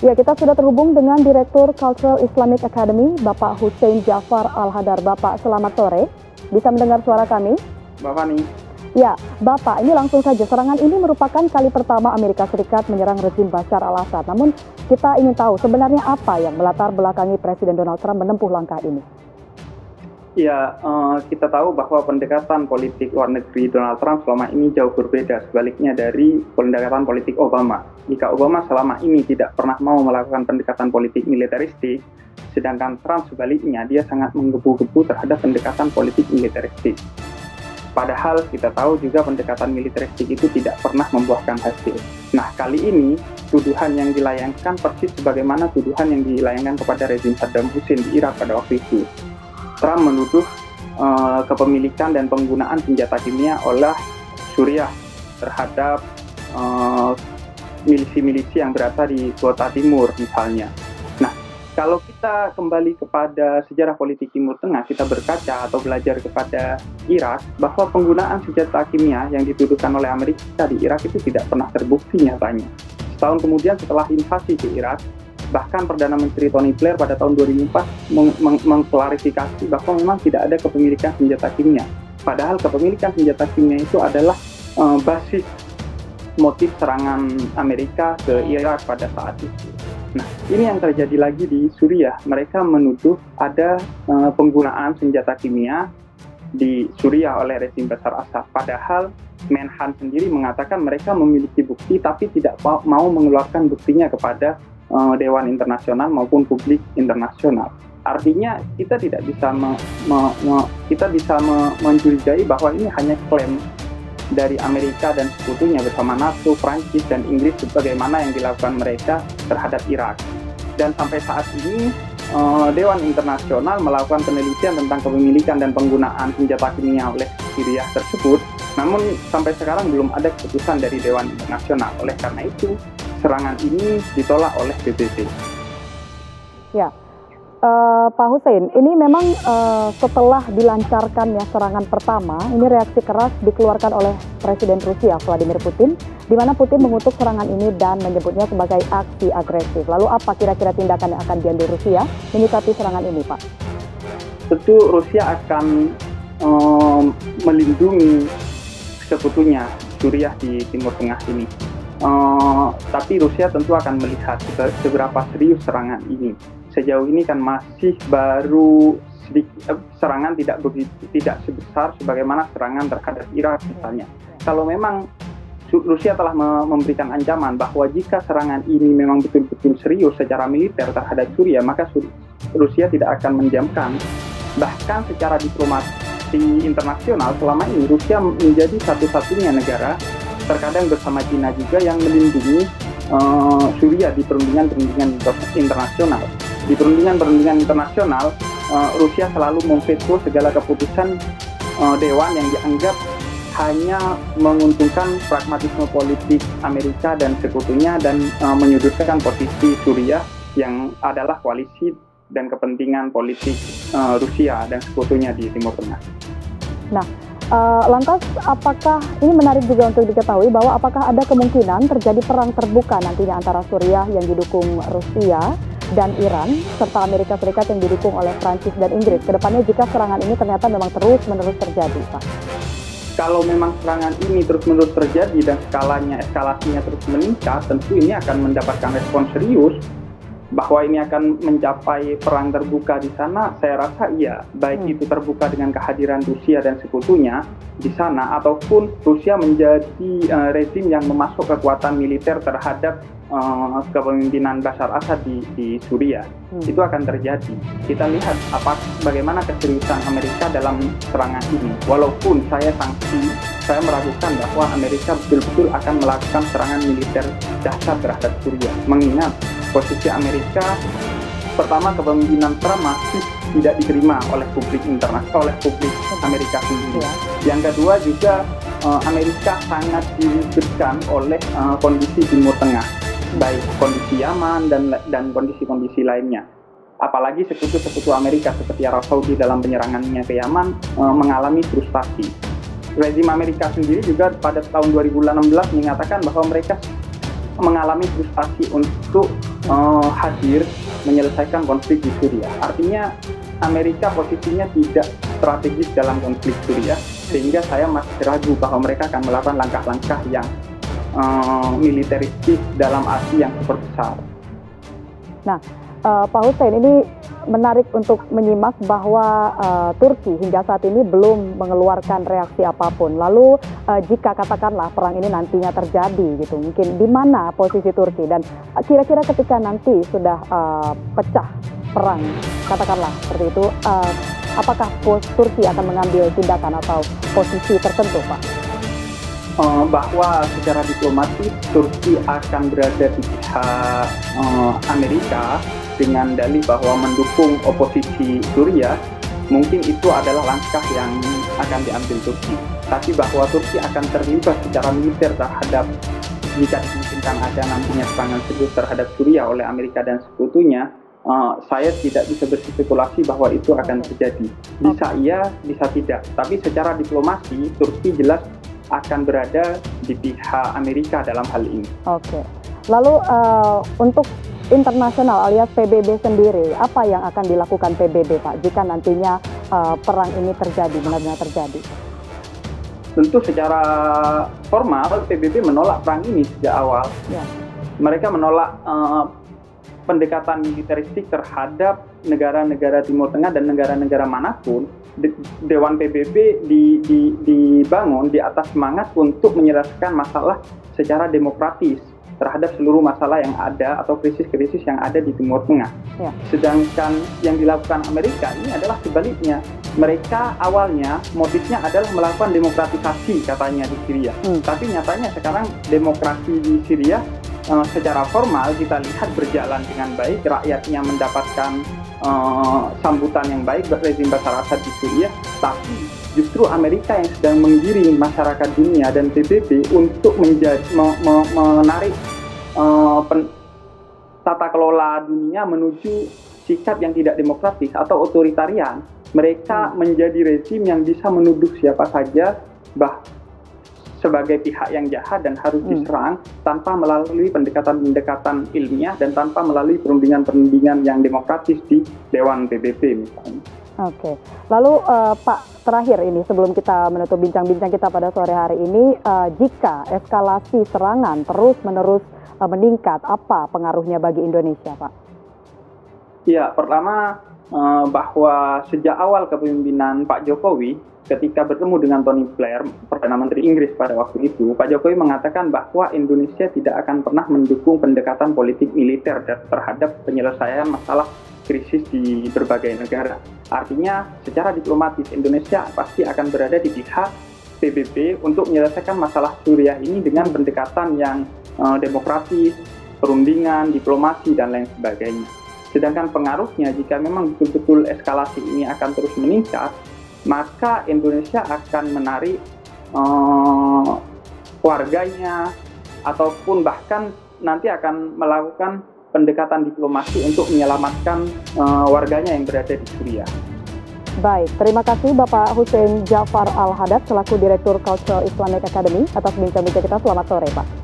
Ya, kita sudah terhubung dengan Direktur Cultural Islamic Academy, Bapak Hussein Jafar Al-Hadar. Bapak, selamat sore. Bisa mendengar suara kami? Bapak nih. Ya, Bapak, ini langsung saja. Serangan ini merupakan kali pertama Amerika Serikat menyerang rezim Bashar al-Assad. Namun, kita ingin tahu sebenarnya apa yang melatar belakangi Presiden Donald Trump menempuh langkah ini. Ya, kita tahu bahwa pendekatan politik luar negeri Donald Trump selama ini jauh berbeda sebaliknya dari pendekatan politik Obama. Jika Obama selama ini tidak pernah mau melakukan pendekatan politik militeristik, sedangkan Trump sebaliknya dia sangat menggebu-gebu terhadap pendekatan politik militeristik. Padahal kita tahu juga pendekatan militeristik itu tidak pernah membuahkan hasil. Nah, kali ini tuduhan yang dilayangkan persis sebagaimana tuduhan yang dilayangkan kepada rezim Saddam Hussein di Irak pada waktu itu. Trump menuduh kepemilikan dan penggunaan senjata kimia oleh Suriah terhadap milisi-milisi yang berada di Ghouta Timur misalnya. Nah, kalau kita kembali kepada sejarah politik Timur Tengah, kita berkaca atau belajar kepada Irak, bahwa penggunaan senjata kimia yang dituduhkan oleh Amerika di Irak itu tidak pernah terbukti nyatanya. Setahun kemudian setelah invasi ke Irak, bahkan Perdana Menteri Tony Blair pada tahun 2004 mengklarifikasi bahwa memang tidak ada kepemilikan senjata kimia. Padahal kepemilikan senjata kimia itu adalah basis motif serangan Amerika ke Irak pada saat itu. Nah, ini yang terjadi lagi di Suriah. Mereka menuduh ada penggunaan senjata kimia di Suriah oleh rezim Bashar al-Assad. Padahal Menhan sendiri mengatakan mereka memiliki bukti tapi tidak mau mengeluarkan buktinya kepada Dewan Internasional maupun publik internasional. Artinya kita tidak bisa mencurigai bahwa ini hanya klaim dari Amerika dan sekutunya bersama NATO, Prancis, dan Inggris sebagaimana yang dilakukan mereka terhadap Irak. Dan sampai saat ini Dewan Internasional melakukan penelitian tentang kepemilikan dan penggunaan senjata kimia oleh Suriah tersebut. Namun sampai sekarang belum ada keputusan dari Dewan Internasional. Oleh karena itu, serangan ini ditolak oleh PBB. Ya, Pak Hussein, ini memang setelah dilancarkannya serangan pertama, ini reaksi keras dikeluarkan oleh Presiden Rusia Vladimir Putin, di mana Putin mengutuk serangan ini dan menyebutnya sebagai aksi agresif. Lalu apa kira-kira tindakan yang akan diambil Rusia menyikapi serangan ini, Pak? Tentu Rusia akan melindungi sekutunya Suriah di Timur Tengah ini. Tapi Rusia tentu akan melihat seberapa serius serangan ini. Sejauh ini kan masih baru serangan tidak sebesar sebagaimana serangan terhadap Irak misalnya. Kalau memang Rusia telah memberikan ancaman bahwa jika serangan ini memang betul-betul serius secara militer terhadap Suriah, maka Rusia tidak akan mendiamkan. Bahkan secara diplomasi internasional selama ini Rusia menjadi satu-satunya negara, terkadang bersama China juga, yang melindungi Suriah di perundingan-perundingan internasional. Di perundingan-perundingan internasional, Rusia selalu memveto segala keputusan Dewan yang dianggap hanya menguntungkan pragmatisme politik Amerika dan sekutunya dan menyudutkan posisi Suriah yang adalah koalisi dan kepentingan politik Rusia dan sekutunya di Timur Tengah. Nah, lantas apakah ini menarik juga untuk diketahui bahwa apakah ada kemungkinan terjadi perang terbuka nantinya antara Suriah yang didukung Rusia dan Iran serta Amerika Serikat yang didukung oleh Prancis dan Inggris kedepannya jika serangan ini ternyata memang terus-menerus terjadi, Pak? Kalau memang serangan ini terus-menerus terjadi dan eskalasinya terus meningkat, tentu ini akan mendapatkan respon serius. Bahwa ini akan mencapai perang terbuka di sana, saya rasa iya. Baik itu terbuka dengan kehadiran Rusia dan sekutunya di sana, ataupun Rusia menjadi rezim yang memasuk kekuatan militer terhadap kepemimpinan Bashar al-Assad di Suriah. Itu akan terjadi. Kita lihat bagaimana keseriusan Amerika dalam serangan ini. Walaupun saya meragukan bahwa Amerika betul-betul akan melakukan serangan militer dahsyat terhadap Suriah. Mengingat posisi Amerika, pertama, kepemimpinan Trump masih tidak diterima oleh publik internasional, oleh publik Amerika sendiri. Yang kedua juga Amerika sangat diribetkan oleh kondisi Timur Tengah, baik kondisi Yaman dan kondisi-kondisi lainnya. Apalagi sekutu-sekutu Amerika seperti Arab Saudi dalam penyerangannya ke Yaman mengalami frustasi. Rezim Amerika sendiri juga pada tahun 2016 menyatakan bahwa mereka mengalami frustasi untuk hadir menyelesaikan konflik di Suriah. Artinya Amerika posisinya tidak strategis dalam konflik Suriah, sehingga saya masih ragu bahwa mereka akan melakukan langkah-langkah yang militeristis dalam arti yang super besar. Nah, Pak Hussein, ini menarik untuk menyimak bahwa Turki hingga saat ini belum mengeluarkan reaksi apapun. Lalu jika katakanlah perang ini nantinya terjadi gitu, mungkin di mana posisi Turki, dan kira-kira ketika nanti sudah pecah perang, katakanlah seperti itu, apakah Turki akan mengambil tindakan atau posisi tertentu, Pak? Bahwa secara diplomatis Turki akan berada di pihak Amerika dengan dalih bahwa mendukung oposisi Suriah, mungkin itu adalah langkah yang akan diambil Turki. Tapi bahwa Turki akan terlibat secara militer terhadap, jika dimungkinkan ada nantinya serangan serius terhadap Suriah oleh Amerika dan sekutunya, saya tidak bisa berspekulasi bahwa itu akan terjadi. Bisa iya, bisa tidak. Tapi secara diplomasi, Turki jelas akan berada di pihak Amerika dalam hal ini. Oke. Lalu untuk internasional alias PBB sendiri, apa yang akan dilakukan PBB, Pak, jika nantinya perang ini terjadi, benar-benar terjadi? Tentu secara formal PBB menolak perang ini sejak awal. Ya. Mereka menolak pendekatan militeristik terhadap negara-negara Timur Tengah dan negara-negara manapun. Dewan PBB dibangun di atas semangat untuk menyelesaikan masalah secara demokratis terhadap seluruh masalah yang ada atau krisis-krisis yang ada di Timur Tengah. Ya. Sedangkan yang dilakukan Amerika ini adalah sebaliknya. Mereka awalnya motifnya adalah melakukan demokratisasi katanya di Syria. Tapi nyatanya sekarang demokrasi di Syria secara formal kita lihat berjalan dengan baik, rakyatnya mendapatkan sambutan yang baik rezim Bashar Assad di Suriah, tapi justru Amerika yang sedang menggiring masyarakat dunia dan PBB untuk menarik tata kelola dunia menuju sikap yang tidak demokratis atau otoritarian. Mereka menjadi rezim yang bisa menuduh siapa saja sebagai pihak yang jahat dan harus diserang tanpa melalui pendekatan-pendekatan ilmiah dan tanpa melalui perundingan-perundingan yang demokratis di Dewan PBB misalnya. Oke, lalu Pak, terakhir ini sebelum kita menutup bincang-bincang kita pada sore hari ini, jika eskalasi serangan terus-menerus meningkat, apa pengaruhnya bagi Indonesia, Pak? Ya, pertama bahwa sejak awal kepemimpinan Pak Jokowi, ketika bertemu dengan Tony Blair, Perdana Menteri Inggris pada waktu itu, Pak Jokowi mengatakan bahwa Indonesia tidak akan pernah mendukung pendekatan politik militer terhadap penyelesaian masalah krisis di berbagai negara. Artinya, secara diplomatis Indonesia pasti akan berada di pihak PBB untuk menyelesaikan masalah Suriah ini dengan pendekatan yang demokratis, perundingan, diplomasi, dan lain sebagainya. Sedangkan pengaruhnya, jika memang betul-betul eskalasi ini akan terus meningkat, maka Indonesia akan menarik warganya ataupun bahkan nanti akan melakukan pendekatan diplomasi untuk menyelamatkan warganya yang berada di Suriah. Baik, terima kasih Bapak Hussein Jafar Al-Hadad selaku Direktur Cultural Islamic Academy atas bincang-bincang kita. Selamat sore, Pak.